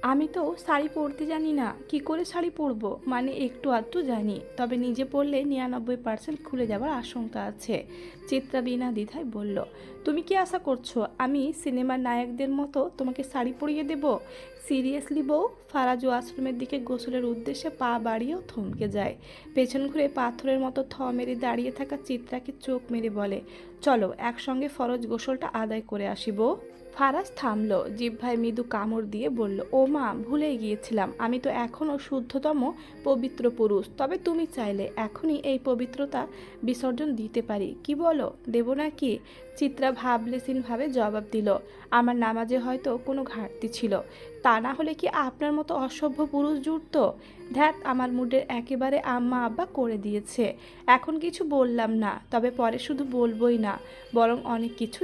আমি তো শাড়ি পরতে জানি না, কি করে শাড়ি পরবো? মানে একটু আধটু জানি, তবে নিজে পরলে 99% খুলে যাওয়ার আশঙ্কা আছে। চিত্রা বিনা দ্বিধায় বলল। তুমি কি আশা করছো আমি সিনেমার নায়কদের মতো তোমাকে শাড়ি পরিয়ে দেব? সিরিয়াসলি বউ? ফারাজ আশ্রমের দিকে গোসলের উদ্দেশ্যে পা বাড়িয়েও থমকে যায়। পেছন ঘুরে পাথরের মতো থ মেরে দাঁড়িয়ে থাকা চিত্রাকে চোখ মেরে বলে, চলো একসঙ্গে ফরজ গোসলটা আদায় করে আসি বউ। ফারাজ থামলো, জিহ্বায় মৃদু কামড় দিয়ে বলল, ও মা, ভুলেই গিয়েছিলাম, আমি তো এখনও শুদ্ধতম পবিত্র পুরুষ। তবে তুমি চাইলে এখনই এই পবিত্রতা বিসর্জন দিতে পারি, কি বলো? দেব নাকি? চিত্রা ভাবলেশীনভাবে জবাব দিল, আমার নামাজে হয়তো কোনো ঘাটতি ছিল, তা না হলে কি আপনার মতো অসভ্য পুরুষ জুটতো? ধ্যাত, আমার মুডের একেবারে আম্মা আব্বা করে দিয়েছে। এখন কিছু বললাম না, তবে পরে শুধু বলবোই না, বরং অনেক কিছু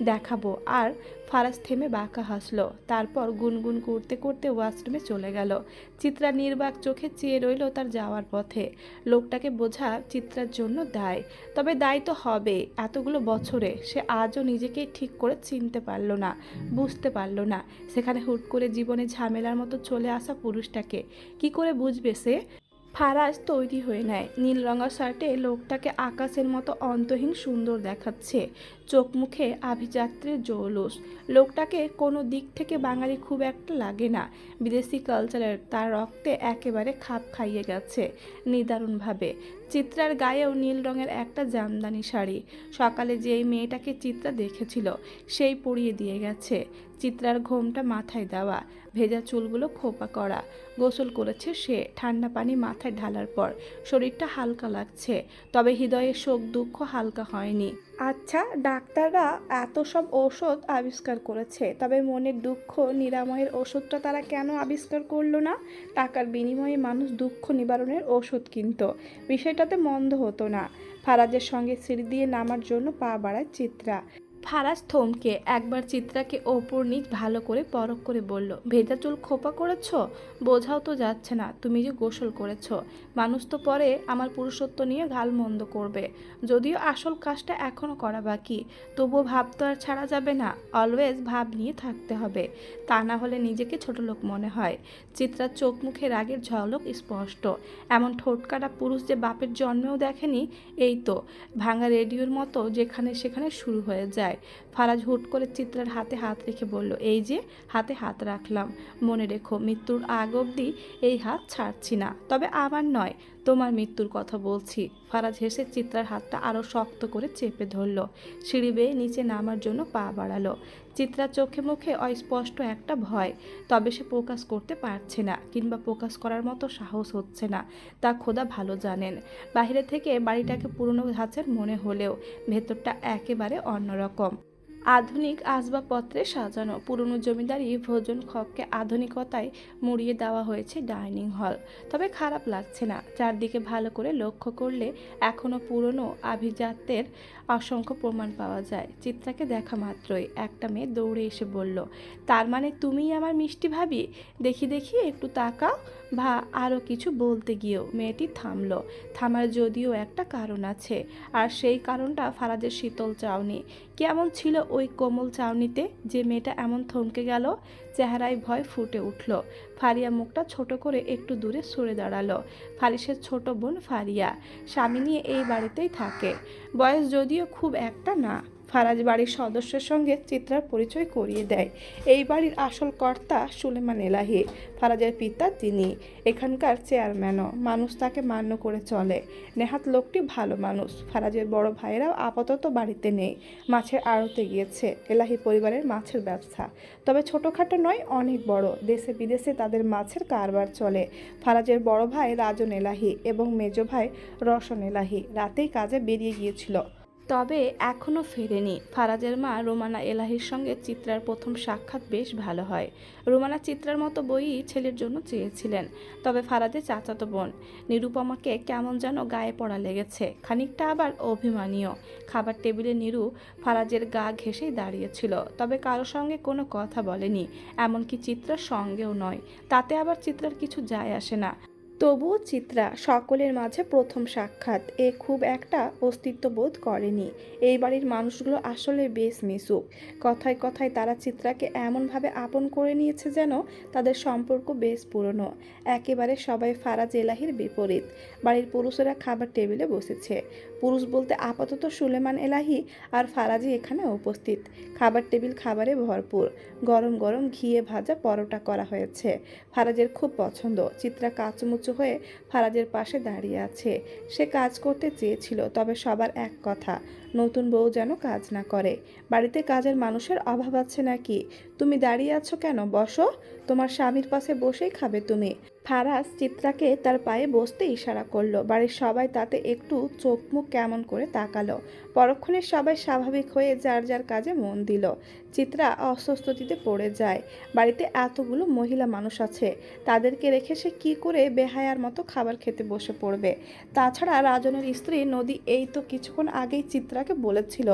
দেখাবো। আর ফারাজ থেমে বাঁকা হাসলো, তারপর গুনগুন করতে করতে ওয়াশরুমে চলে গেল। চিত্রা নির্বাক চোখে চেয়ে রইল তার যাওয়ার পথে। লোকটাকে বোঝা চিত্রার জন্য দায়, তবে দায় তো হবে। এতগুলো বছরে সে আজও নিজেকে ঠিক করে চিনতে পারল না, বুঝতে পারল না। সেখানে হুট করে জীবনে ঝামেলার মতো চলে আসা পুরুষটাকে কি করে বুঝবে সে? ফারাজ তৈরি হয়ে নেয়। নীল রঙা শার্টে লোকটাকে আকাশের মতো অন্তহীন সুন্দর দেখাচ্ছে, চোখ মুখে আভিজাত্যের জৌলুস। লোকটাকে কোনো দিক থেকে বাঙালি খুব একটা লাগে না, বিদেশি কালচারের তার রক্তে একেবারে খাপ খাইয়ে গেছে নিদারুণভাবে। চিত্রার গায়েও নীল রঙের একটা জামদানি শাড়ি। সকালে যেই মেয়েটাকে চিত্রা দেখেছিল সেই পরিয়ে দিয়ে গেছে। চিত্রার ঘোমটা মাথায় দেওয়া, ভেজা চুলগুলো খোপা করা। গোসল করেছে সে ঠান্ডা পানি মাথায় ঢালার পর। শরীরটা হালকা লাগছে, তবে হৃদয়ের শোক দুঃখ হালকা হয়নি। আচ্ছা, ডাক্তাররা এত সব ঔষধ আবিষ্কার করেছে, তবে মনের দুঃখ নিরাময়ের ওষুধটা তারা কেন আবিষ্কার করলো না? টাকার বিনিময়ে মানুষ দুঃখ নিবারণের ওষুধ কিনত, বিষয়টাতে মন্দ হতো না। ফারাজের সঙ্গে সিঁড়ি দিয়ে নামার জন্য পা বাড়ায় চিত্রা। ফারাজ থমকে একবার চিত্রাকে ওপর নিচ ভালো করে পরখ করে বলল, ভেজা চুল খোপা করেছ? বোঝাও তো যাচ্ছে না তুমি যে গোসল করেছ। মানুষ তো পরে আমার পুরুষত্ব নিয়ে গালমন্দ করবে, যদিও আসল কাজটা এখনও করা বাকি। তবুও ভাব তো আর ছাড়া যাবে না, অলওয়েজ ভাব নিয়ে থাকতে হবে, তা না হলে নিজেকে ছোট লোক মনে হয়। চিত্রার চোখ মুখে রাগের ঝলক স্পষ্ট। এমন ঠোঁটকাটা পুরুষ যে বাপের জন্মেও দেখেনি। এই তো ভাঙা রেডিওর মতো যেখানে সেখানে শুরু হয়ে যায়। ফারাজ হুট করে চিত্রার হাতে হাত রেখে বলল, এই যে হাতে হাত রাখলাম, মনে রেখো মৃত্যুর আগ অবধি এই হাত ছাড়ছি না। তবে আমার নয়, তোমার মৃত্যুর কথা বলছি। ফারাজ হেসে চিত্রার হাতটা আরও শক্ত করে চেপে ধরল। সিঁড়ি বেয়ে নিচে নামার জন্য পা বাড়ালো। চিত্রার চোখে মুখে অস্পষ্ট একটা ভয়, তবে সে প্রকাশ করতে পারছে না, কিংবা প্রকাশ করার মতো সাহস হচ্ছে না। তা খোদা ভালো জানেন। বাইরে থেকে বাড়িটাকে পুরনো ধাঁচের মনে হলেও ভেতরটা একেবারে অন্যরকম। আধুনিক আসবাবপত্রে সাজানো পুরনো জমিদারি ভোজন কক্ষে আধুনিকতায় মুড়িয়ে দেওয়া হয়েছে ডাইনিং হল। তবে খারাপ লাগছে না, চারদিকে ভালো করে লক্ষ্য করলে এখনও পুরনো আভিজাত্যের অসংখ্য প্রমাণ পাওয়া যায়। চিত্রাকে দেখা মাত্রই একটা মেয়ে দৌড়ে এসে বলল, তার মানে তুমিই আমার মিষ্টি ভাবি? দেখি দেখি একটু তাকাও। আরও কিছু বলতে গিয়েও মেয়েটি থামলো। থামার যদিও একটা কারণ আছে, আর সেই কারণটা ফারাজের শীতল চাউনি। কেমন ছিল ওই কোমল চাউনিতে যে মেয়েটা এমন থমকে গেল? চেহারায় ভয় ফুটে উঠল। ফারিয়া মুখটা ছোট করে একটু দূরে সরে দাঁড়ালো। ফারিসের ছোট বোন ফারিয়া, স্বামী নিয়ে এই বাড়িতেই থাকে। বয়স যদিও খুব একটা না। ফারাজ বাড়ির সদস্যের সঙ্গে চিত্রার পরিচয় করিয়ে দেয়। এই বাড়ির আসল কর্তা সুলেমান এলাহি, ফারাজের পিতা তিনি। এখানকার চেয়ারম্যানও। মানুষ তাকে মান্য করে চলে। নেহাত লোকটি ভালো মানুষ। ফারাজের বড় ভাইয়েরাও আপাতত বাড়িতে নেই, মাছের আড়তে গিয়েছে। এলাহি পরিবারের মাছের ব্যবসা, তবে ছোটোখাটো নয়, অনেক বড়। দেশে বিদেশে তাদের মাছের কারবার চলে। ফারাজের বড় ভাই রাজন এলাহি এবং মেজ ভাই রওশন এলাহি রাতেই কাজে বেরিয়ে গিয়েছিল, তবে এখনও ফেরেনি। ফারাজের মা রোমানা এলাহির সঙ্গে চিত্রার প্রথম সাক্ষাৎ বেশ ভালো হয়। রোমানা চিত্রার মতো বইই ছেলের জন্য চেয়েছিলেন, তবে ফারাজের চাচাতো বোন নিরুপমাকে কেমন যেন গায়ে পড়া লেগেছে, খানিকটা আবার অভিমানীয়। খাবার টেবিলে নিরু ফারাজের গা ঘেঁষেই দাঁড়িয়েছিল, তবে কারো সঙ্গে কোনো কথা বলেনি, এমনকি চিত্রার সঙ্গেও নয়। তাতে আবার চিত্রার কিছু যায় আসে না। তবুও চিত্রা সকলের মাঝে প্রথম সাক্ষাৎ এ খুব একটা অস্তিত্ব বোধ করেনি। এই বাড়ির মানুষগুলো আসলে বেশ মিশুক। কথায় কথায় তারা চিত্রাকে এমনভাবে আপন করে নিয়েছে যেন তাদের সম্পর্ক বেশ পুরনো। একেবারে সবাই ফারাজ এলাহির বিপরীত। বাড়ির পুরুষেরা খাবার টেবিলে বসেছে। পুরুষ বলতে আপাতত সুলেমান এলাহি আর ফারাজি এখানে উপস্থিত। খাবার টেবিল খাবারে ভরপুর। গরম গরম ঘিয়ে ভাজা পরোটা করা হয়েছে। ফারাজের খুব পছন্দ। চিত্রা কাচুমুচু হয়ে ফারাজের পাশে দাঁড়িয়ে আছে। সে কাজ করতে চেয়েছিল, তবে সবার এক কথা, নতুন বউ যেন কাজ না করে। বাড়িতে কাজের মানুষের অভাব আছে নাকি? তুমি দাঁড়িয়ে আছো কেন? বসো, তোমার স্বামীর পাশে বসেই খাবে তুমি। ফারাজ চিত্রাকে তার পায়ে বসতে ইশারা করলো। বাড়ির সবাই তাতে একটু চোখ মুখ কেমন করে তাকালো। পরক্ষণে সবাই স্বাভাবিক হয়ে যার যার কাজে মন দিল। চিত্রা অস্বস্তিতে পড়ে যায়। বাড়িতে এতগুলো মহিলা মানুষ আছে, তাদেরকে রেখে সে কী করে বেহায়ার মতো খাবার খেতে বসে পড়বে? তাছাড়া রাজনের স্ত্রী নদী এই তো কিছুক্ষণ আগেই চিত্রাকে বলেছিল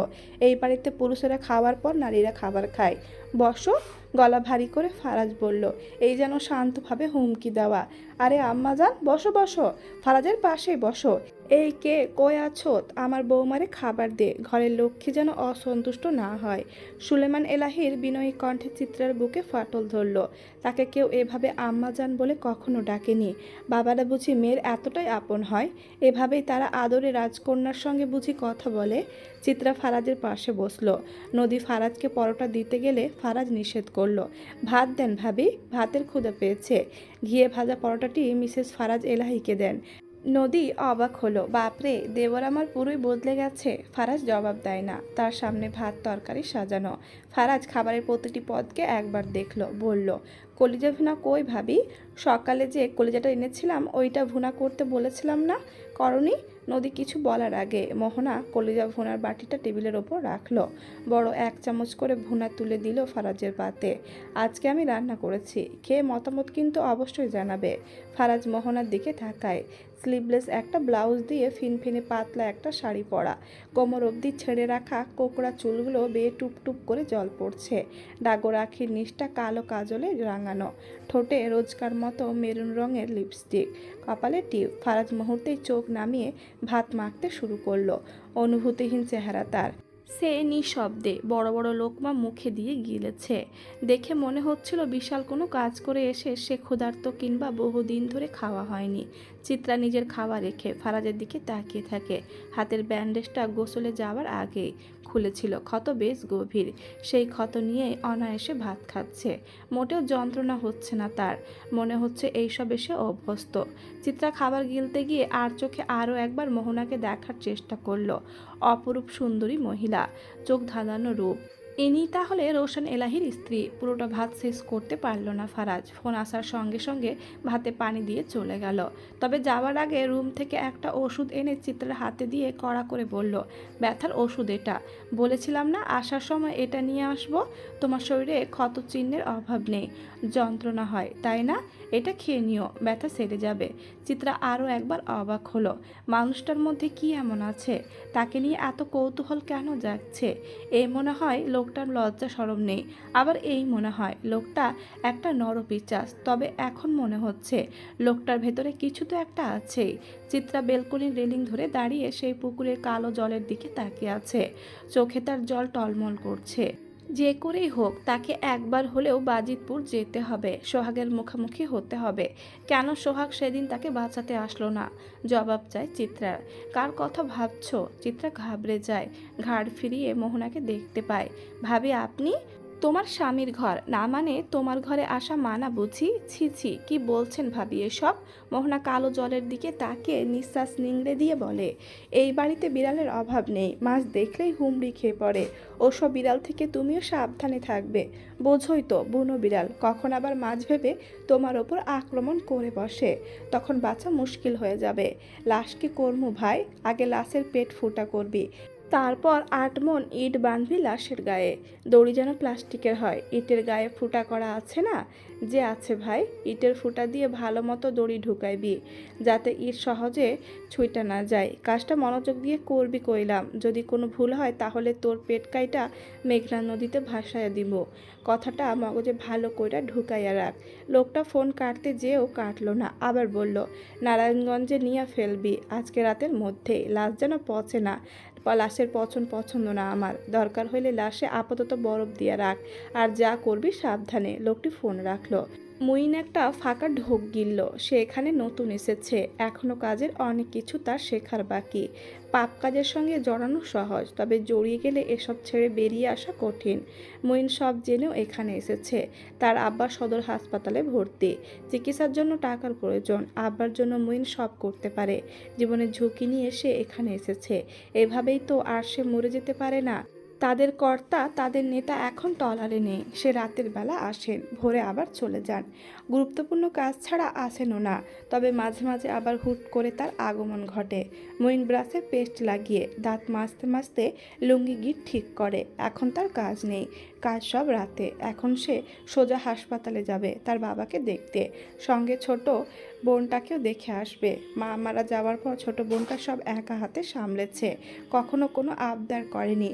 এই বাড়িতে পুরুষেরা খাওয়ার পর নারীরা খাবার খায়। বসো, গলা ভারী করে ফারাজ বলল, এই যেন শান্তভাবে হুমকি দেওয়া। আরে আম্মাজান, বসো বসো, ফারাজের পাশে বসো। এই কে, কই আছো? আমার বৌমারে খাবার দে, ঘরের লক্ষ্মী যেন অসন্তুষ্ট না হয়। সুলেমান এলাহির বিনয়ী কণ্ঠে চিত্রার বুকে ফাটল ধরল। তাকে কেউ এভাবে আম্মাজান বলে কখনো ডাকেনি। বাবারা বুঝি মেয়ের এতটাই আপন হয়? এভাবেই তারা আদরে রাজকন্যার সঙ্গে বুঝি কথা বলে? চিত্রা ফারাজের পাশে বসলো। নদী ফারাজকে পরোটা দিতে গেলে ফারাজ নিষেধ করলো। ভাত দেন ভাবি, ভাতের ক্ষুধা পেয়েছে। ঘিয়ে ভাজা পরোটাটি মিসেস ফারাজ এলাহিকে দেন। নদী অবাক হলো। বাপরে, দেবর আমার পুরোই বদলে গেছে। ফারাজ জবাব দেয় না। তার সামনে ভাত তরকারি সাজানো। ফারাজ খাবারের প্রতিটি পদকে একবার দেখলো, বলল, কলিজা ভুনা কই ভাবি? সকালে যে কলিজাটা এনেছিলাম ওইটা ভুনা করতে বলেছিলাম না, করনি? নদী কিছু বলার আগে মোহনা কলিজা ভুনার বাটিটা টেবিলের ওপর রাখলো। বড় এক চামচ করে ভুনা তুলে দিল ফারাজের পাতে। আজকে আমি রান্না করেছি, খেয়ে মতামত কিন্তু অবশ্যই জানাবে। ফারাজ মোহনার দিকে তাকায়। স্লিভলেস একটা ব্লাউজ দিয়ে ফিনফিনে পাতলা একটা শাড়ি পরা, কোমর অবধি ছেড়ে রাখা কোকড়া চুলগুলো বেয়ে টুপটুপ করে জল পড়ছে। ডাগর আখির নিচটা কালো কাজলে রাঙানো, ঠোঁটে রোজকার মতো মেরুন রঙের লিপস্টিক, কপালে টিপ। ফারাজ মুহূর্তেই চোখ নামিয়ে ভাত মাখতে শুরু করলো। অনুভূতিহীন চেহারা তার। সে নিঃশব্দে বড় বড় লোকমা মুখে দিয়ে গিলেছে। দেখে মনে হচ্ছিল বিশাল কোনো কাজ করে এসে সে ক্ষুধার্ত, কিংবা বহুদিন ধরে খাওয়া হয়নি। চিত্রা নিজের খাওয়া রেখে ফারাজের দিকে তাকিয়ে থাকে। হাতের ব্যান্ডেজটা গোসলে যাওয়ার আগেই খুলেছিল। ক্ষত বেশ গভীর। সেই ক্ষত নিয়ে অনায়াসে ভাত খাচ্ছে। মোটেও যন্ত্রণা হচ্ছে না তার। মনে হচ্ছে এইসব এসে অভ্যস্ত। চিত্রা খাবার গিলতে গিয়ে আর চোখে আরও একবার মোহনাকে দেখার চেষ্টা করলো। অপরূপ সুন্দরী মহিলা, চোখ ধাঁধানো রূপ। ইনি তাহলে রোশন এলাহির স্ত্রী। পুরোটা ভাত শেষ করতে পারল না ফারাজ। ফোন আসার সঙ্গে সঙ্গে ভাতে পানি দিয়ে চলে গেল। তবে যাওয়ার আগে রুম থেকে একটা ওষুধ এনে চিত্রের হাতে দিয়ে কড়া করে বলল, ব্যথার ওষুধ এটা। বলেছিলাম না আসার সময় এটা নিয়ে আসবো? তোমার শরীরে ক্ষত চিহ্নের অভাব নেই, যন্ত্রণা হয় তাই না? এটা খেয়ে নিও, ব্যথা সেরে যাবে। চিত্রা আরও একবার অবাক হলো। মানুষটার মধ্যে কি এমন আছে? তাকে নিয়ে এত কৌতূহল কেন জাগছে? এই মনে হয় লোকটার লজ্জা শরম নেই, আবার এই মনে হয় লোকটা একটা নরপিচাচ। তবে এখন মনে হচ্ছে লোকটার ভেতরে কিছু তো একটা আছেই। চিত্রা বেলকনির রেলিং ধরে দাঁড়িয়ে সেই পুকুরের কালো জলের দিকে তাকিয়ে আছে। চোখে তার জল টলমল করছে। যে করেই হোক তাকে একবার হলেও বাজিতপুর যেতে হবে, সোহাগের মুখোমুখি হতে হবে। কেন সোহাগ সেদিন তাকে বাঁচাতে আসলো না? জবাব চায় চিত্রার। কার কথা ভাবছো? চিত্রা ঘাবড়ে যায়। ঘাড় ফিরিয়ে মোহনাকে দেখতে পায়। ভাবি আপনি? তোমার স্বামীর ঘর না মানে তোমার ঘরে আসা মানা বুঝি? ছি ছি, কি বলছেন ভাবি এসব? মোহনা কালো জলের দিকে তাকিয়ে নিঃশ্বাস নিংড়ে দিয়ে বলে, এই বাড়িতে বিড়ালের অভাব নেই, মাছ দেখলেই হুমড়ি খেয়ে পড়ে। ওসব বিড়াল থেকে তুমিও সাবধানে থাকবে। বোঝোই তো, বুনো বিড়াল কখন আবার মাছ ভেবে তোমার ওপর আক্রমণ করে বসে, তখন বাঁচা মুশকিল হয়ে যাবে। লাশ কি করমু ভাই? আগে লাশের পেট ফুটা করবি, তারপর ৮ মণ ইট বাঁধবি লাশের গায়ে। দড়ি যেন প্লাস্টিকের হয়, ইটের গায়ে ফুটা করা আছে না? যে আছে ভাই, ইটের ফুটা দিয়ে ভালো মতো দড়ি ঢুকাইবি, যাতে ইট সহজে ছুঁইটা না যায়। কাজটা মনোযোগ দিয়ে করবি কইলাম। যদি কোনো ভুল হয় তাহলে তোর পেট কাইটা মেঘনা নদীতে ভাসাইয়া দিব। কথাটা মগজে ভালো কইরা ঢুকাইয়া রাখ। লোকটা ফোন কাটতে যেও কাটলো না, আবার বলল, নারায়ণগঞ্জে নিয়ে ফেলবি আজকে রাতের মধ্যেই। লাশ যেন পচে না। লাশের পছন্দ না আমার। দরকার হইলে লাশে আপাতত বরফ দিয়ে রাখ। আর যা করবি সাবধানে। লোকটি ফোন রাখলো। মুইন একটা ফাঁকা ঢোক গিলল। সে এখানে নতুন এসেছে, এখনো কাজের অনেক কিছু তার শেখার বাকি। পাপ কাজের সঙ্গে জড়ানো সহজ, তবে জড়িয়ে গেলে এসব ছেড়ে বেরিয়ে আসা কঠিন। মুইন সব জেনেও এখানে এসেছে। তার আব্বা সদর হাসপাতালে ভর্তি, চিকিৎসার জন্য টাকার প্রয়োজন। আব্বার জন্য মুইন সব করতে পারে। জীবনের ঝুঁকি নিয়ে সে এখানে এসেছে। এভাবেই তো আর সে মরে যেতে পারে না। তাদের কর্তা, তাদের নেতা এখন টলারে নেই। সে রাতের বেলা আসেন, ভোরে আবার চলে যান। গুরুত্বপূর্ণ কাজ ছাড়া আসেনও না, তবে মাঝে মাঝে আবার হুট করে তার আগমন ঘটে। মইন ব্রাশে পেস্ট লাগিয়ে দাঁত মাজতে মাজতে লুঙ্গি গিট ঠিক করে। এখন তার কাজ নেই, কাজ সব রাতে। এখন সে সোজা হাসপাতালে যাবে তার বাবাকে দেখতে, সঙ্গে ছোট বোনটাকেও দেখে আসবে। মা মারা যাওয়ার পর ছোট বোনটা সব একা হাতে সামলেছে, কখনো কোনো আবদার করেনি।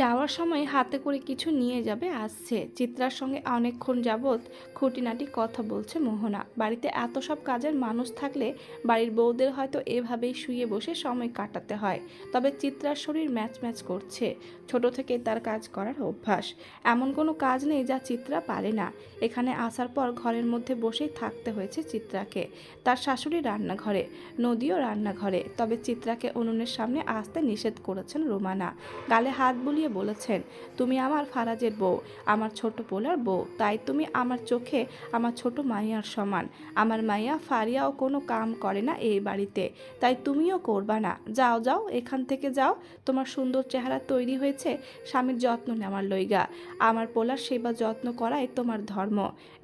যাওয়ার সময় হাতে করে কিছু নিয়ে যাবে আসছে। চিত্রার সঙ্গে অনেকক্ষণ যাবৎ খুঁটিনাটি কথা বলছে মোহনা। বাড়িতে এত সব কাজের মানুষ থাকলে বাড়ির বউদের হয়তো এভাবেই শুয়ে বসে সময় কাটাতে হয়, তবে চিত্রার শরীর ম্যাচ ম্যাচ করছে। ছোট থেকে তার কাজ করার অভ্যাস। এমন কোনো কাজ নেই যা চিত্রা পারে না। এখানে আসার পর ঘরের মধ্যে বসেই থাকতে হয়েছে চিত্রাকে। তার শাশুড়ি রান্নাঘরে, নদীও রান্নাঘরে, তবে চিত্রাকে উনুনের সামনে আসতে নিষেধ করেছেন রোমানা। গালে হাত বুলিয়ে বলেছেন, তুমি আমার ফারাজের বউ, আমার ছোট পোলার বউ, তাই তুমি আমার চোখে আমার ছোট মাইয়ার সমান। আমার মাইয়া ফারিয়াও কোনো কাম করে না এই বাড়িতে, তাই তুমিও করবা না। যাও যাও, এখান থেকে যাও। তোমার সুন্দর চেহারা তৈরি হয়েছে স্বামীর যত্ন নেওয়ার লইগা। আমার পোলার সেবা যত্ন করাই তোমার ধর্ম।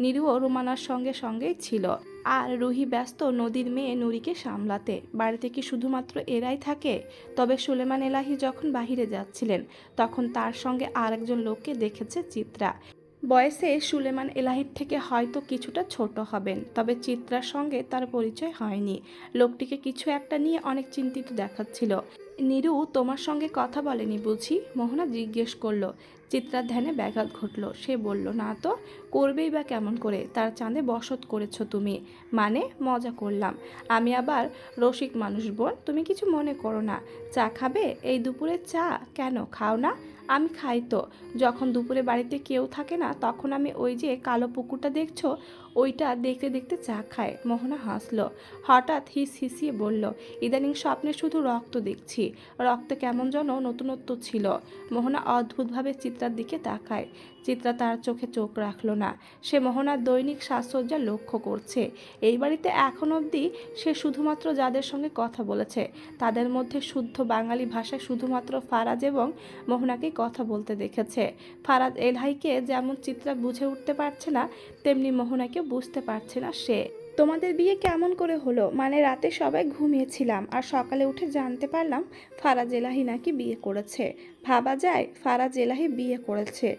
নিরুও রোমানার সঙ্গে সঙ্গেই ছিল, আর রুহি ব্যস্ত নদীর মেয়ে নুরিকে সামলাতে। বাড়িতে কি শুধুমাত্র এরাই থাকে? তবে সুলেমান এলাহি যখন বাহিরে যাচ্ছিলেন তখন তার সঙ্গে আর একজন লোককে দেখেছে চিত্রা। বয়সে সুলেমান এলাহির থেকে হয়তো কিছুটা ছোট হবেন, তবে চিত্রার সঙ্গে তার পরিচয় হয়নি। লোকটিকে কিছু একটা নিয়ে অনেক চিন্তিত দেখাচ্ছিল। নিরু তোমার সঙ্গে কথা বলেনি বুঝি? মোহনা জিজ্ঞেস করলো। চিত্রার ধ্যানে ব্যাঘাত ঘটল। সে বলল, না তো, করবেই বা কেমন করে? তার চাঁদে বসত করেছো তুমি। মানে? মজা করলাম। আমি আবার রসিক মানুষ বোন, তুমি কিছু মনে করো না। চা খাবে? এই দুপুরে চা? কেন খাও না? আমি খাই তো। যখন দুপুরে বাড়িতে কেউ থাকে না তখন আমি ওই যে কালো পুকুরটা দেখছো, ওইটা দেখতে দেখতে চা খায়। মোহনা হাসলো। হঠাৎ হিসিয়ে বলল, ইদানিং স্বপ্নে শুধু রক্ত দেখছি। রক্তে কেমন যেন নতুনত্ব ছিল। মোহনা অদ্ভুতভাবে চিত্রার দিকে তাকায়। চিত্রা তার চোখে চোখ রাখল না। সে মোহনার দৈনিক সাজসজ্জা লক্ষ্য করছে। এই বাড়িতে এখন অবধি সে শুধুমাত্র যাদের সঙ্গে কথা বলেছে তাদের মধ্যে শুদ্ধ বাঙালি ভাষায় শুধুমাত্র ফারাজ এবং মোহনাকেই কথা বলতে দেখেছে। ফারাজ এলাহিকে যেমন চিত্রা বুঝে উঠতে পারছে না, তেমনি মোহনাকেও বুঝতে পারছে না সে। তোমাদের বিয়ে কেমন করে হলো? মানে রাতে সবাই ঘুমিয়েছিলাম, আর সকালে উঠে জানতে পারলাম ফারাজ এলাহি নাকি বিয়ে করেছে। ভাবা যায় ফারাজ এলাহি বিয়ে করেছে।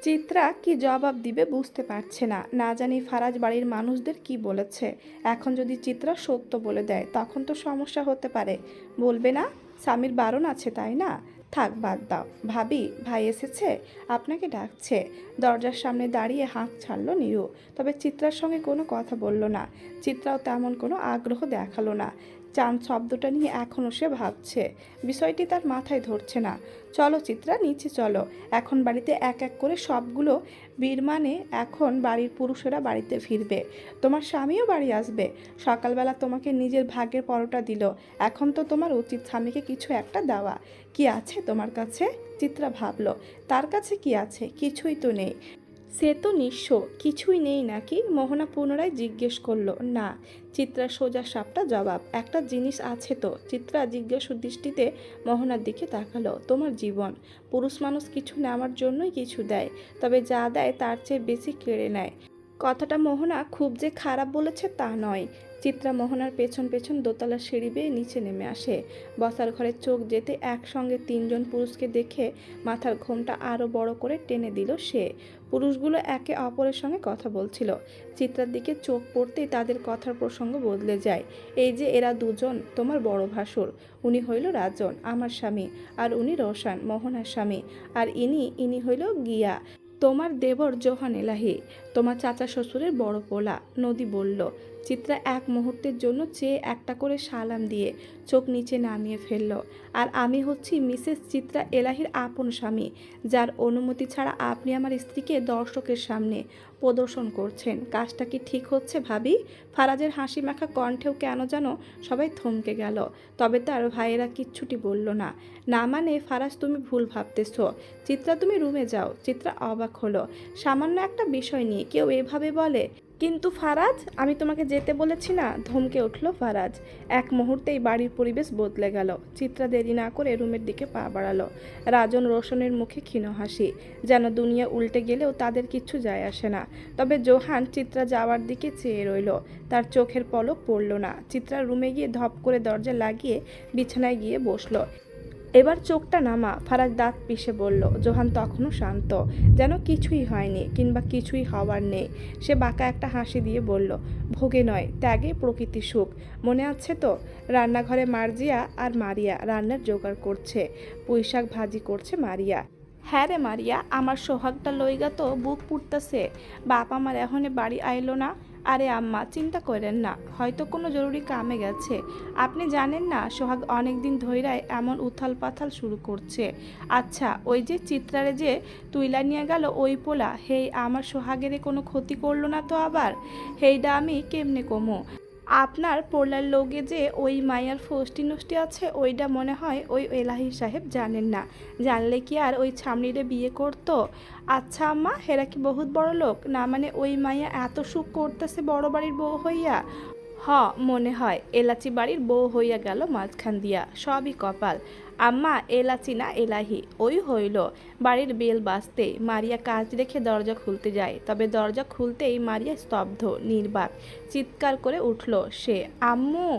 চিত্রা কি জবাব দিবে বুঝতে পারছে না। না জানি ফারাজ বাড়ির মানুষদের কি বলেছে। এখন যদি চিত্রা সত্য বলে দেয় তখন তো সমস্যা হতে পারে। বলবে না? স্বামীর বারণ আছে তাই না? থাক, বাদ দাও। ভাবি, ভাই এসেছে, আপনাকে ডাকছে। দরজার সামনে দাঁড়িয়ে হাঁক ছাড়ল নিরু, তবে চিত্রার সঙ্গে কোনো কথা বলল না। চিত্রাও তেমন কোনো আগ্রহ দেখালো না। চাঁদ শব্দটা নিয়ে এখনও সে ভাবছে। বিষয়টি তার মাথায় ধরছে না। চলো চিত্রা, নিচে চলো। এখন বাড়িতে এক এক করে সবগুলো বীর, মানে এখন বাড়ির পুরুষেরা বাড়িতে ফিরবে। তোমার স্বামীও বাড়ি আসবে। সকালবেলা তোমাকে নিজের ভাগ্যের পরোটা দিল, এখন তো তোমার উচিত স্বামীকে কিছু একটা দেওয়া। কি আছে তোমার কাছে? চিত্রা ভাবল, তার কাছে কি আছে? কিছুই তো নেই। সে তো নিঃস্ব। কিছুই নেই নাকি? মোহনা পুনরায় জিজ্ঞেস করলো। না। চিত্রার সোজা সাপটা জবাব। একটা জিনিস আছে তো। চিত্রা জিজ্ঞাসু দৃষ্টিতে মোহনার দিকে তাকালো। তোমার জীবন। পুরুষ মানুষ কিছু নেওয়ার জন্যই কিছু দেয়, তবে যা দেয় তার চেয়ে বেশি কেড়ে নেয়। কথাটা মোহনা খুব যে খারাপ বলেছে তা নয়। চিত্রা মোহনার পেছন পেছন দোতলার সিঁড়ি বেয়ে নিচে নেমে আসে। বসার ঘরে চোখ যেতে একসঙ্গে তিনজন পুরুষকে দেখে মাথার ঘোমটা আরও বড় করে টেনে দিল সে। পুরুষগুলো একে অপরের সঙ্গে কথা বলছিল। চিত্রার দিকে চোখ পড়তেই তাদের কথার প্রসঙ্গ বদলে যায়। এই যে এরা দুজন তোমার বড় ভাসুর, উনি হইল রাজন আমার স্বামী, আর উনি রোশান মোহনার স্বামী, আর ইনি হইল গিয়া তোমার দেবর জোহান এলাহি, তোমার চাচা শ্বশুরের বড় পোলা, নদী বলল। চিত্রা এক মুহূর্তের জন্য চেয়ে একটা করে সালাম দিয়ে চোখ নিচে নামিয়ে ফেলল। আর আমি হচ্ছি মিসেস চিত্রা এলাহির আপন স্বামী, যার অনুমতি ছাড়া আপনি আমার স্ত্রীকে দর্শকের সামনে প্রদর্শন করছেন। কাজটা কি ঠিক হচ্ছে ভাবি? ফারাজের হাসি মাখা কণ্ঠেও কেন যেন সবাই থমকে গেল। তবে তার ভাইয়েরা কিচ্ছুটি বলল না। না মানে ফারাজ তুমি ভুল ভাবতেছ। চিত্রা তুমি রুমে যাও। চিত্রা অবাক হলো। সামান্য একটা বিষয় নিয়ে কেউ এভাবে বলে? কিন্তু ফারাজ, আমি তোমাকে যেতে বলেছি না? ধমকে উঠল ফারাজ। এক মুহূর্তেই বাড়ির পরিবেশ বদলে গেল। চিত্রা দেরি না করে রুমের দিকে পা বাড়ালো। রাজন রোশনের মুখে ক্ষীণ হাসি, যেন দুনিয়া উল্টে গেলেও তাদের কিচ্ছু যায় আসে না। তবে জোহান চিত্রা যাওয়ার দিকে চেয়ে রইল। তার চোখের পলক পড়ল না। চিত্রা রুমে গিয়ে ধপ করে দরজা লাগিয়ে বিছানায় গিয়ে বসলো। এবার চোখটা নামা, ফারাজ দাঁত পিষে বলল। জোহান তখনও শান্ত, যেন কিছুই হয়নি কিংবা কিছুই হওয়ার নেই। সে বাঁকা একটা হাসি দিয়ে বলল, ভোগে নয় ত্যাগে প্রকৃতি সুখ। মনে আছে তো? রান্নাঘরে মার্জিয়া আর মারিয়া রান্নার জোগাড় করছে। পুঁইশাক ভাজি করছে মারিয়া। হ্যাঁ রে মারিয়া, আমার সোহাগটা লইগা তো বুক পুড়তাছে। বাপ আমার এখনে বাড়ি আইলো না। আরে আম্মা চিন্তা করেন না, হয়তো কোনো জরুরি কামে গেছে। আপনি জানেন না সোহাগ অনেক দিন ধইরাই এমন উথাল পাথাল শুরু করছে। আচ্ছা ওই যে চিত্রারে যে তুইলা নিয়ে গেল ওই পোলা, হেই আমার সোহাগেরে কোনো ক্ষতি করলো না তো আবার? হেইডা আমি কেমনে কমো? আপনার পোলার লোকে যে ওই মায়ার ফষ্টি নষ্টি আছে, ওইটা মনে হয় ওই এলাহি সাহেব জানেন না। জানলে কি আর ওই ছামনিরে বিয়ে করতো? আচ্ছা আম্মা, হেরা কি বহুত বড় লোক? না মানে ওই মাইয়া এত সুখ করতেছে বড় বাড়ির বউ হইয়া? হ, মনে হয় এলাচি বাড়ির বউ হইয়া গেল মাঝখান দিয়া। সবই কপাল। আম্মা, এলাচি না এলাহি ওই হইল। বাড়ির বেল বাজতেই মারিয়া কাজ রেখে দরজা খুলতে যায়। তবে দরজা খুলতেই মারিয়া স্তব্ধ, নির্বাক। চিৎকার করে উঠল সে, আম্মু!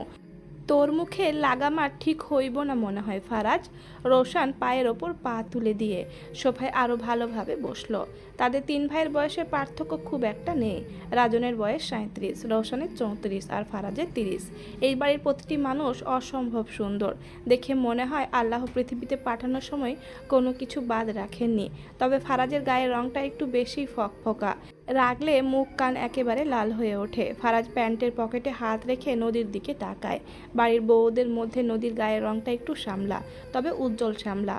তোর মুখে লাগামার ঠিক হইব না মনে হয় ফারাজ। রোশান পায়ের ওপর পা তুলে দিয়ে সোফায় আরও ভালোভাবে বসলো। তাদের তিন ভাইয়ের বয়সের পার্থক্য খুব একটা নেই। রাজনের বয়স 37, রোশানের 34 আর ফারাজের 30। এই বাড়ির প্রতিটি মানুষ অসম্ভব সুন্দর। দেখে মনে হয় আল্লাহ পৃথিবীতে পাঠানোর সময় কোনো কিছু বাদ রাখেননি। তবে ফারাজের গায়ের রংটা একটু বেশি ফকফকা। রাগলে মুখ কান একেবারে লাল হয়ে ওঠে। ফারাজ প্যান্টের পকেটে হাত রেখে নদীর দিকে তাকায়। বাড়ির বউদের মধ্যে নদীর গায়ের রংটা একটু শ্যামলা, তবে উজ্জ্বল শ্যামলা।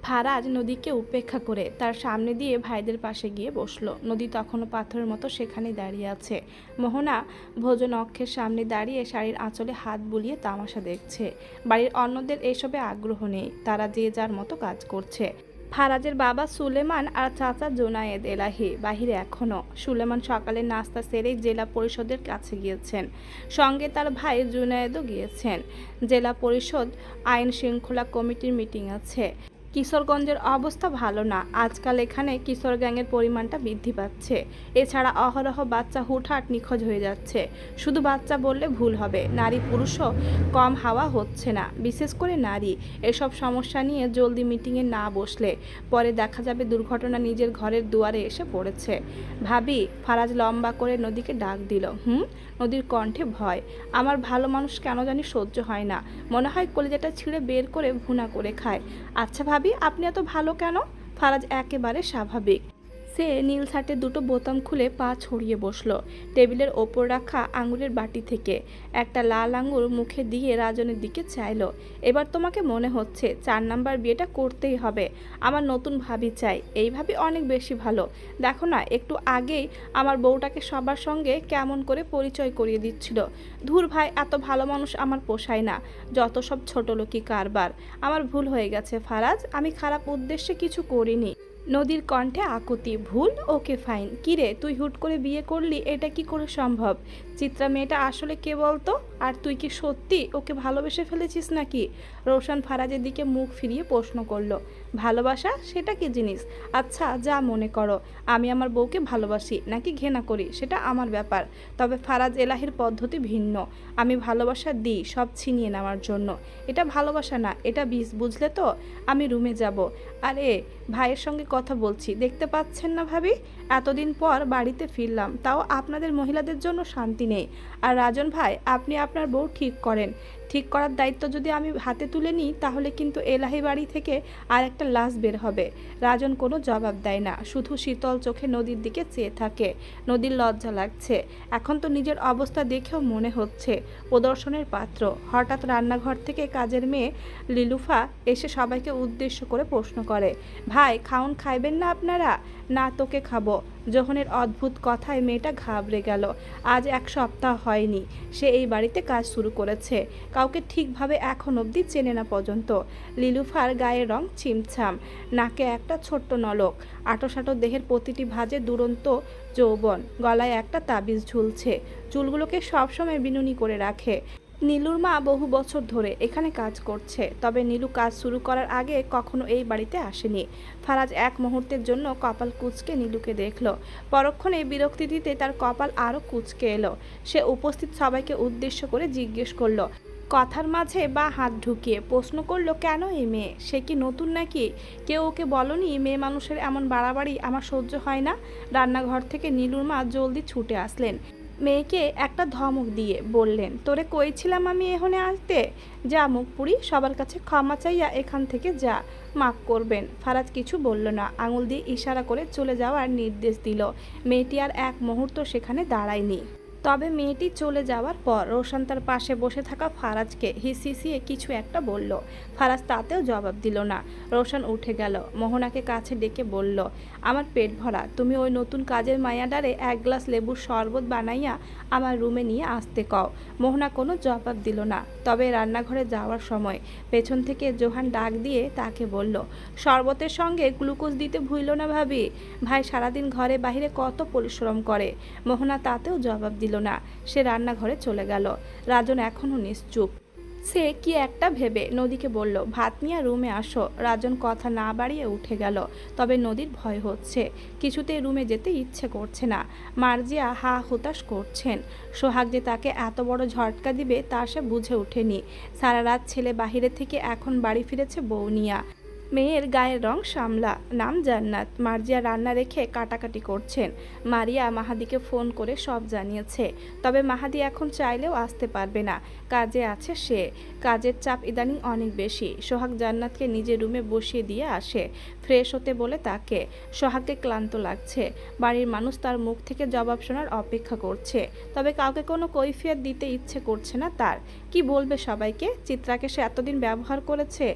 ফারাজ নদীকে উপেক্ষা করে তার সামনে দিয়ে ভাইদের পাশে গিয়ে বসলো। নদী তখনও পাথরের মতো সেখানেই দাঁড়িয়ে আছে। মোহনা ভোজন অক্ষের সামনে দাঁড়িয়ে শাড়ির আঁচলে হাত বুলিয়ে তামাশা দেখছে। বাড়ির অন্যদের এসবে আগ্রহ নেই, তারা যে যার মতো কাজ করছে। ফারাজের বাবা সুলেমান আর চাচা জোনায়েদ এলাহি বাহিরে এখনও। সুলেমান সকালে নাস্তা সেরেই জেলা পরিষদের কাছে গিয়েছেন। সঙ্গে তার ভাই জুনায়েদও গিয়েছেন। জেলা পরিষদ আইন শৃঙ্খলা কমিটির মিটিং আছে। কিশোরগঞ্জের অবস্থা ভালো না। আজকাল এখানে কিশোর গ্যাংয়ের পরিমাণটা বৃদ্ধি পাচ্ছে। এছাড়া অহরহ বাচ্চা হুটহাট নিখোঁজ হয়ে যাচ্ছে। শুধু বাচ্চা বললে ভুল হবে, নারী পুরুষও কম হাওয়া হচ্ছে না, বিশেষ করে নারী। এসব সমস্যা নিয়ে জলদি মিটিংয়ে না বসলে পরে দেখা যাবে দুর্ঘটনা নিজের ঘরের দুয়ারে এসে পড়েছে। ভাবি, ফারাজ লম্বা করে নদীকে ডাক দিল। নদীর কণ্ঠে ভয়। আমার ভালো মানুষ কেন জানি সহ্য হয় না, মনে হয় কলিজাটা ছিঁড়ে বের করে ভুনা করে খায়। আচ্ছা ভাবি, আপনি এত ভালো কেন? ফারাজ একেবারে স্বাভাবিক। সে নীল শার্টের দুটো বোতাম খুলে পা ছড়িয়ে বসলো। টেবিলের ওপর রাখা আঙুরের বাটি থেকে একটা লাল আঙুর মুখে দিয়ে রাজনের দিকে চাইলো। এবার তোমাকে মনে হচ্ছে 4 নাম্বার বিয়েটা করতেই হবে। আমার নতুন ভাবি চাই। এই ভাবি অনেক বেশি ভালো। দেখো না, একটু আগেই আমার বউটাকে সবার সঙ্গে কেমন করে পরিচয় করিয়ে দিচ্ছিল। ধুর ভাই, এত ভালো মানুষ আমার পোষায় না। যত সব ছোটলোকি কারবার। আমার ভুল হয়ে গেছে ফারাজ, আমি খারাপ উদ্দেশ্যে কিছু করিনি। নদীর কণ্ঠে আকুতি। ভুল? Okay fine. কিরে তুই হুট করে বিয়ে করলি, এটা কি করে সম্ভব? চিত্রা মেয়েটা আসলে কে বলতো? আর তুই কি সত্যি ওকে ভালোবেসে ফেলেছিস নাকি? রোশন ফারাজের দিকে মুখ ফিরিয়ে প্রশ্ন করলো। ভালোবাসা সেটা কি জিনিস? আচ্ছা যা মনে করো, আমি আমার বউকে ভালোবাসি নাকি ঘৃণা করি সেটা আমার ব্যাপার। তবে ফারাজ এলাহির পদ্ধতি ভিন্ন। আমি ভালোবাসা দিই সব ছিনিয়ে নেওয়ার জন্য। এটা ভালোবাসা না, এটা বিষ, বুঝলে তো? আমি রুমে যাব। আরে ভাইয়ের সঙ্গে কথা বলছি, দেখতে পাচ্ছেন না ভাবি? এতদিন পর বাড়িতে ফিরলাম, তাও আপনাদের মহিলাদের জন্য শান্তি নেই। আর রাজন ভাই, আপনি আপনার বউ ঠিক করেন। ঠিক করার দায়িত্ব যদি আমি হাতে তুলে নিই তাহলে কিন্তু এলাহি বাড়ি থেকে আর একটা লাশ বের হবে। রাজন কোনো জবাব দেয় না, শুধু শীতল চোখে নদীর দিকে চেয়ে থাকে। নদীর লজ্জা লাগছে। এখন তো নিজের অবস্থা দেখেও মনে হচ্ছে প্রদর্শনের পাত্র। হঠাৎ রান্নাঘর থেকে কাজের মেয়ে লিলুফা এসে সবাইকে উদ্দেশ্য করে প্রশ্ন করে, ভাই খাউন খাইবেন না আপনারা? না তোকে খাবো। জোহনের অদ্ভুত কথায় মেয়েটা ঘাবড়ে গেল। আজ এক সপ্তাহ হয়নি সে এই বাড়িতে কাজ শুরু করেছে, কাউকে ঠিকভাবে এখন অবধি চেনে না পর্যন্ত। লিলুফার গায়ের রং চিমছাম, নাকে একটা ছোট্ট নলক, আটোসাটো দেহের প্রতিটি ভাঁজে দুরন্ত যৌবন, গলায় একটা তাবিজ ঝুলছে, চুলগুলোকে সবসময় বিনুনি করে রাখে। নীলুর মা বহু বছর ধরে এখানে কাজ করছে, তবে নীলু কাজ শুরু করার আগে কখনো এই বাড়িতে আসেনি। ফারাজ এক মুহূর্তের জন্য কপাল কুঁচকে নীলুকে দেখল। পরক্ষণে বিরক্তি দিতে তার কপাল আরও কুঁচকে এলো। সে উপস্থিত সবাইকে উদ্দেশ্য করে জিজ্ঞেস করলো, কথার মাঝে বা হাত ঢুকিয়ে প্রশ্ন করলো, কেন এই মেয়ে? সে কি নতুন নাকি? কেউ ওকে বলনি মেয়ে মানুষের এমন বাড়াবাড়ি আমার সহ্য হয় না? রান্নাঘর থেকে নীলুর মা জলদি ছুটে আসলেন। মেয়েকে একটা ধমক দিয়ে বললেন, তোরে কইছিলাম আমি এখানে আসতে? যা মুখ পুরি, সবার কাছে ক্ষমা চাইয়া এখান থেকে যা, মাফ করবেন। ফারাজ কিছু বলল না, আঙুল দিয়ে ইশারা করে চলে যাওয়ার নির্দেশ দিল। মেয়েটি আর এক মুহূর্ত সেখানে দাঁড়ায়নি। তবে মেয়েটি চলে যাওয়ার পর রোশন তার পাশে বসে থাকা ফারাজকে হিসিয়ে কিছু একটা বলল। ফারাজ তাতেও জবাব দিল না। রোশন উঠে গেল, মোহনাকে কাছে ডেকে বলল, আমার পেট ভরা, তুমি ওই নতুন কাজের মায়াডারে এক গ্লাস লেবুর শরবত বানাইয়া আমার রুমে নিয়ে আসতে কও। মোহনা কোনো জবাব দিল না। তবে রান্নাঘরে যাওয়ার সময় পেছন থেকে জোহান ডাক দিয়ে তাকে বলল, শরবতের সঙ্গে গ্লুকোজ দিতে ভুইল না ভাবি, ভাই সারাদিন ঘরে বাহিরে কত পরিশ্রম করে। মোহনা তাতেও জবাব দিল না। সে রান্নাঘরে চলে গেল। রাজন এখনো নিশ্চুপ। সে কি একটা ভেবে নদীকে বলল, ভাত নিয়ে রুমে আসো। রাজন কথা না বাড়িয়ে উঠে গেল। তবে নদীর ভয় হচ্ছে, কিছুতেই রুমে যেতে ইচ্ছে করছে না। মার্জিয়া হা হুতাশ করছেন। সোহাগ যে তাকে এত বড় ঝটকা দিবে তা সে বুঝে ওঠেনি। সারা রাত ছেলে বাহিরে থেকে এখন বাড়ি ফিরেছে বউ নিয়া। মেয়ের গায়ের রং শ্যামলা, নাম জান্নাত। মার্জিয়া রান্না রেখে কাটাকাটি করছেন। মারিয়া মাহাদিকে ফোন করে সব জানিয়েছে। তবে মাহাদি এখন চাইলেও আসতে পারবে না, কাজে আছে সে। কাজের চাপ ইদানিং অনেক বেশি। সোহাগ জান্নাতকে নিজের রুমে বসিয়ে দিয়ে আসে, ফ্রেশ হতে বলে তাকে। সোহাগকে ক্লান্ত লাগছে। বাড়ির মানুষ তার মুখ থেকে জবাব শোনার অপেক্ষা করছে, তবে কাউকে কোনো কৈফিয়ত দিতে ইচ্ছে করছে না তার। কি বলবে সবাইকে? চিত্রাকে সে এতদিন ব্যবহার করেছে,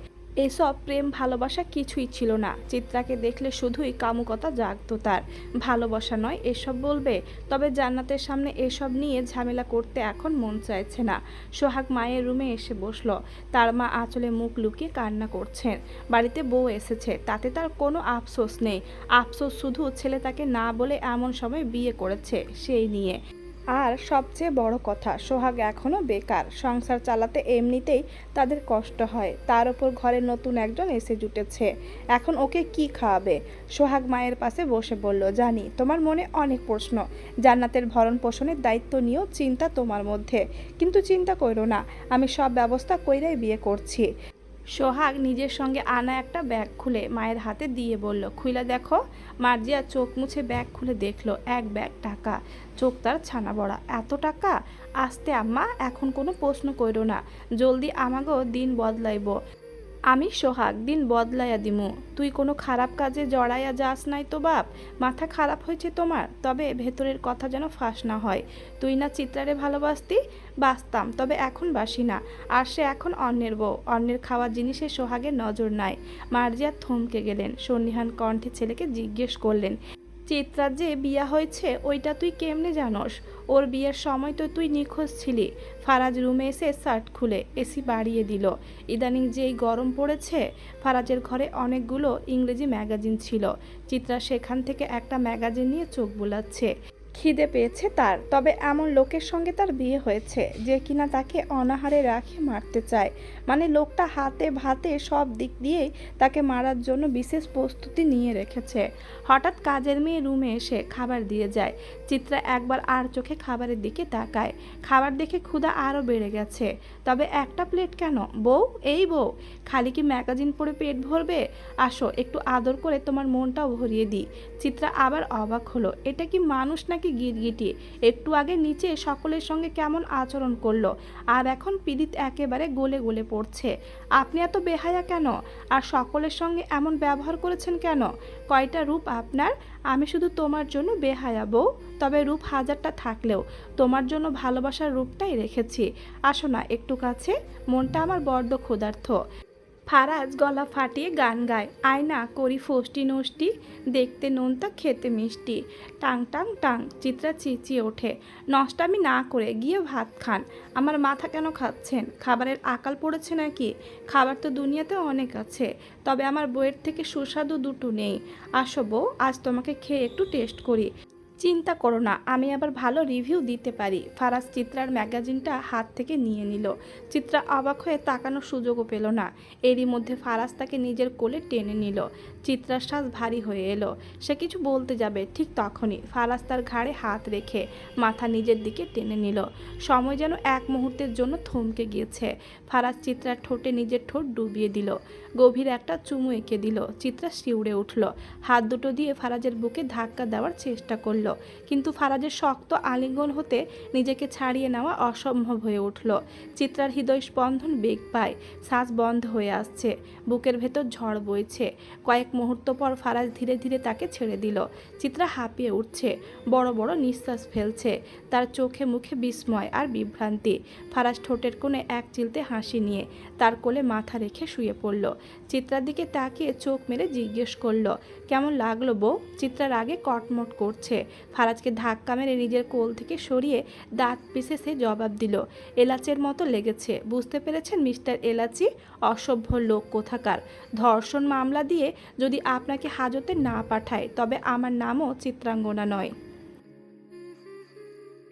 এসব প্রেম ভালোবাসা কিছুই ছিল না। চিত্রাকে দেখলে শুধুই কামুকতা জাগতো তার, ভালোবাসা নয় এসব বলবে। তবে জান্নাতের সামনে এসব নিয়ে ঝামেলা করতে এখন মন চাইছে না। সোহাগ মায়ের রুমে এসে বসলো। তার মা আঁচলে মুখ লুকিয়ে কান্না করছেন। বাড়িতে বউ এসেছে, তাতে তার কোনো আফসোস নেই। আফসোস শুধু ছেলে তাকে না বলে এমন সময় বিয়ে করেছে সেই নিয়ে। আর সবচেয়ে বড় কথা, সোহাগ এখনও বেকার। সংসার চালাতে এমনিতেই তাদের কষ্ট হয়, তার ওপর ঘরে নতুন একজন এসে জুটেছে। এখন ওকে কি খাওয়াবে? সোহাগ মায়ের পাশে বসে বলল, জানি তোমার মনে অনেক প্রশ্ন, জান্নাতের ভরণ পোষণের দায়িত্ব নিয়েও চিন্তা তোমার মধ্যে, কিন্তু চিন্তা করো না, আমি সব ব্যবস্থা কইরাই বিয়ে করছি। সোহাগ নিজের সঙ্গে আনা একটা ব্যাগ খুলে মায়ের হাতে দিয়ে বলল, খুইলা দেখো। মার্জিয়া চোখ মুছে ব্যাগ খুলে দেখলো, এক ব্যাগ টাকা। চোখ তার ছানা বড়া। এত টাকা? আস্তে আম্মা, এখন কোনো প্রশ্ন কইরো না, জলদি আমাগো দিন বদলাইব। আমি সোহাগ দিন বদলাইয়া দিমু। তুই কোনো খারাপ কাজে জড়াইয়া যাস নাই তো বাপ? মাথা খারাপ হয়েছে তোমার? তবে ভেতরের কথা যেন ফাঁস না হয়। তুই না চিত্রারে ভালোবাসতি? বাসতাম, তবে এখন বাসি না। আর সে এখন অন্যের বউ, অন্যের খাওয়া জিনিসে সোহাগের নজর নাই। মার্জিয়া থমকে গেলেন। সন্নিহান কণ্ঠে ছেলেকে জিজ্ঞেস করলেন, চিত্রার যে বিয়া হয়েছে ওইটা তুই কেমনে জানোস? ওর বিয়ের সময় তো তুই নিখোঁজ ছিলি। ফারাজ রুমে এসে শার্ট খুলে এসি বাড়িয়ে দিল। ইদানিং যেই গরম পড়েছে, ফারাজের ঘরে অনেকগুলো ইংরেজি ম্যাগাজিন ছিল। চিত্রা সেখান থেকে একটা ম্যাগাজিন নিয়ে চোখ বুলাচ্ছে। খিদে পেয়েছে তার, তবে এমন লোকের সঙ্গে তার বিয়ে হয়েছে যে কিনা তাকে অনাহারে রাখে মারতে চায়। মানে লোকটা হাতে ভাতে সব দিক দিয়েই তাকে মারার জন্য বিশেষ প্রস্তুতি নিয়ে রেখেছে। হঠাৎ কাজের মেয়ে রুমে এসে খাবার দিয়ে যায়। চিত্রা একবার আর চোখে খাবারের দিকে তাকায়। খাবার দেখে ক্ষুধা আরও বেড়ে গেছে। তবে একটা প্লেট কেন বউ? এই বউ, খালি কি ম্যাগাজিন পড়ে পেট ভরবে? আসো একটু আদর করে তোমার মনটাও ভরিয়ে দিই। চিত্রা আবার অবাক হলো, এটা কি মানুষ নাকি গিরগিটি? একটু আগে নিচে সকলের সঙ্গে কেমন আচরণ করলো, আর এখন পীড়িত একেবারে গলে গলে পড়ছে। আপনি এত বেহায়া কেন? আর সকলের সঙ্গে এমন ব্যবহার করেছেন কেন? কয়টা রূপ আপনার? আমি শুধু তোমার জন্য বেহায়া বউ, তবে রূপ হাজারটা থাকলেও তোমার জন্য ভালোবাসার রূপটাই রেখেছি। আসো না একটু কাছে, মনটা আমার বড্ড ক্ষুধার্ত। ফারাজ গলা ফাটিয়ে গান গায়, আয়না করি ফষ্টি নষ্টি, দেখতে নোনতা খেতে মিষ্টি, টাং টাং টাং। চিত্রা চেঁচিয়ে ওঠে, নষ্টামি না করে গিয়ে ভাত খান। আমার মাথা কেন খাচ্ছেন? খাবারের আকাল পড়েছে নাকি? খাবার তো দুনিয়াতে অনেক আছে, তবে আমার বইয়ের থেকে সুস্বাদু দুটো নেই। আসো বউ, আজ তোমাকে খেয়ে একটু টেস্ট করি। চিন্তা করো না, আমি আবার ভালো রিভিউ দিতে পারি। ফারাজ চিত্রার ম্যাগাজিনটা হাত থেকে নিয়ে নিল। চিত্রা অবাক হয়ে তাকানোর সুযোগও পেল না। এরই মধ্যে ফারাজ তাকে নিজের কোলে টেনে নিল। চিত্রার শ্বাস ভারী হয়ে এলো। সে কিছু বলতে যাবে, ঠিক তখনই ফারাজ তার ঘাড়ে হাত রেখে মাথা নিজের দিকে টেনে নিল। সময় যেন এক মুহূর্তের জন্য থমকে গিয়েছে। ফারাজ চিত্রার ঠোঁটে নিজের ঠোঁট ডুবিয়ে দিল। গভীর একটা চুমু এঁকে দিল। চিত্রা শিউরে উঠল। হাত দুটো দিয়ে ফারাজের বুকে ধাক্কা দেওয়ার চেষ্টা করল, কিন্তু ফারাজের শক্ত আলিঙ্গন হতে নিজেকে ছাড়িয়ে নেওয়া অসম্ভব হয়ে উঠল। চিত্রার হৃদয় স্পন্দন বেগ পায়, শ্বাস বন্ধ হয়ে আসছে, বুকের ভেতর ঝড় বইছে। কয়েক মুহূর্ত পর ফারাজ ধীরে ধীরে তাকে ছেড়ে দিল। চিত্রা হাঁপিয়ে উঠছে, বড় বড় নিঃশ্বাস ফেলছে। তার চোখে মুখে বিস্ময় আর বিভ্রান্তি। ফারাজ ঠোঁটের কোণে এক চিলতে হাসি নিয়ে তার কোলে মাথা রেখে শুয়ে পড়ল। চিত্রার দিকে তাকিয়ে চোখ মেরে জিজ্ঞেস করল, কেমন লাগলো বউ? চিত্রার আগে কটমট করছে। ফারাজকে ধাক্কা মেরে নিজের কোল থেকে সরিয়ে দাঁত পিষে সে জবাব দিল, এলাচের মতো লেগেছে। বুঝতে পেরেছেন মিস্টার এলাচি? অসভ্য লোক কোথাকার। ধর্ষণ মামলা দিয়ে যদি আপনাকে হাজতে না পাঠায়, তবে আমার নামও চিত্রাঙ্গনা নয়।